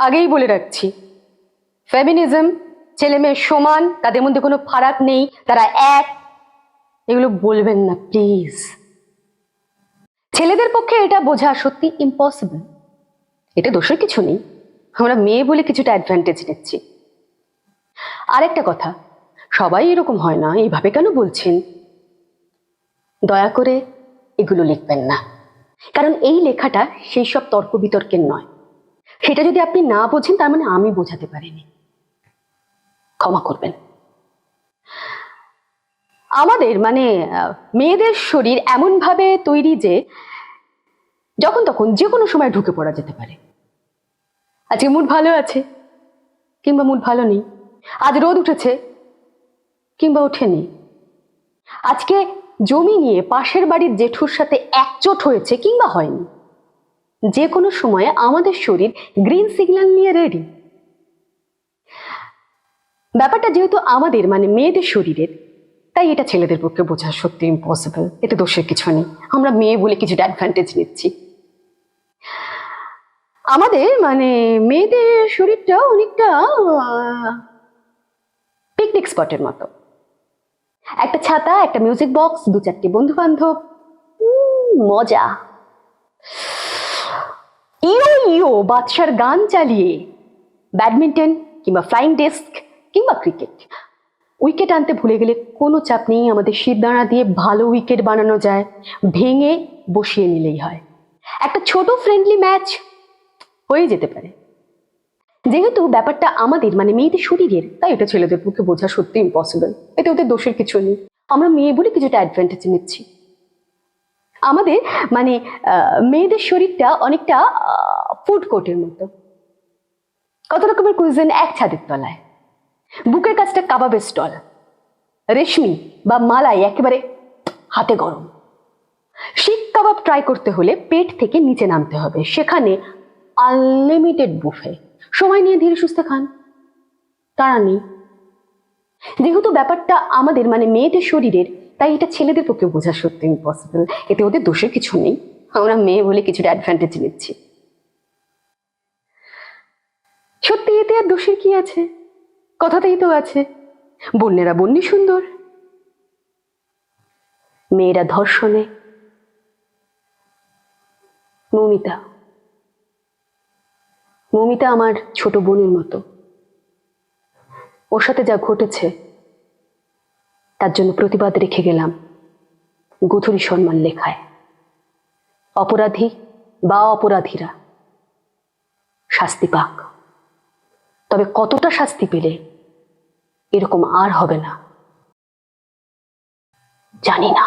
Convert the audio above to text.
আগেই বলে রাখছি, ফেমিনিজম, ছেলে মেয়ে সমান, তাদের মধ্যে কোনো ফারাক নেই, তারা এক, এগুলো বলবেন না প্লিজ। ছেলেদের পক্ষে এটা বোঝা সত্যি ইম্পসিবল। এটা দোষের কিছু নেই, আমরা মেয়ে বলে কিছুটা অ্যাডভান্টেজ নিচ্ছি। আরেকটা কথা, সবাই এরকম হয় না, এইভাবে কেন বলছেন? দয়া করে এগুলো লিখবেন না, কারণ এই লেখাটা সেই সব তর্ক বিতর্কের নয়। সেটা যদি আপনি না বোঝেন তার মানে আমি বোঝাতে পারিনি, ক্ষমা করবেন। আমাদের মানে মেয়েদের শরীর এমন ভাবে তৈরি যে যখন তখন যে কোনো সময় ঢুকে পড়া যেতে পারে। আজকে মুড ভালো আছে কিংবা মুড ভালো নেই, আজ রোদ উঠেছে কিংবা ওঠেনি, আজকে জমি নিয়ে পাশের বাড়ির জেঠুর সাথে একচোট হয়েছে কিংবা হয়নি, যে কোনো সময়ে আমাদের শরীর গ্রিন সিগন্যাল নিয়ে রেডি। ব্যাপারটা যেহেতু আমাদের মানে মেয়েদের শরীরের, তাই এটা ছেলেদের পক্ষে বোঝা সত্যি ইম্পসিবল। এতে দোষের কিছু নেই, আমরা মেয়ে বলে কিছুটা অ্যাডভান্টেজ নিচ্ছি। আমাদের মানে মেয়েদের শরীরটা অনেকটা পিকনিক স্পটের মতো। একটা ছাতা, একটা মিউজিক বক্স, দু চারটি বন্ধু বান্ধব, মজা। ইয়ো ইয়ো বাদশার গান চালিয়ে ব্যাডমিন্টন কিংবা ফ্লাইং ডিস্ক কিংবা ক্রিকেট, উইকেট আনতে ভুলে গেলে কোনো চাপ নেই, আমাদের শিরদাঁড়া দিয়ে ভালো উইকেট বানানো যায়, ভেঙে বসিয়ে নিলেই হয়। একটা ছোট ফ্রেন্ডলি ম্যাচ হয়ে যেতে পারে। যেহেতু ব্যাপারটা আমাদের মানে মেয়েদের শরীরের, তাই এটা ছেলেদের পক্ষে বোঝা সত্যি ইম্পসিবল। এতে ওদের দোষের কিছু নেই, আমরা মেয়ে বলে কিছুটা অ্যাডভান্টেজ নিচ্ছি। আমাদের মানে মেয়েদের শরীরটা অনেকটা ফুড কোর্টের মতো, কত রকমের কুইজিন এক ছাদের তলায়। বুকের কাছটা কাবাবের স্টল, রেশমি বা মালাই একেবারে হাতে গরম। শিক কাবাব ট্রাই করতে হলে পেট থেকে নিচে নামতে হবে, সেখানে আনলিমিটেড বুফে, সময় নিয়ে ধীরে সুস্থে খান, তারা নেই। যেহেতু ব্যাপারটা আমাদের মানে মেয়েদের শরীরের, তাই এটা ছেলেদের পক্ষে বোঝা সত্যি ইম্পসিবল। এতে ওদের দোষের কিছু নেই, আমরা মেয়ে বলে কিছুটা অ্যাডভান্টেজ নিচ্ছি। সত্যি এতে আর দোষের কি আছে? কথাতেই তো আছে, বন্যেরা বন্যি সুন্দর, মেয়েরা ধর্ষণে। মৌমিতা, মৌমিতা আমার ছোট বোনের মতো, ওর সাথে যা ঘটেছে তার জন্য প্রতিবাদ রেখে গেলাম গোধূলি সম্মান লেখায়। অপরাধী বা অপরাধীরা শাস্তি পাক, তবে কতটা শাস্তি পেলে এরকম আর হবে না জানি না।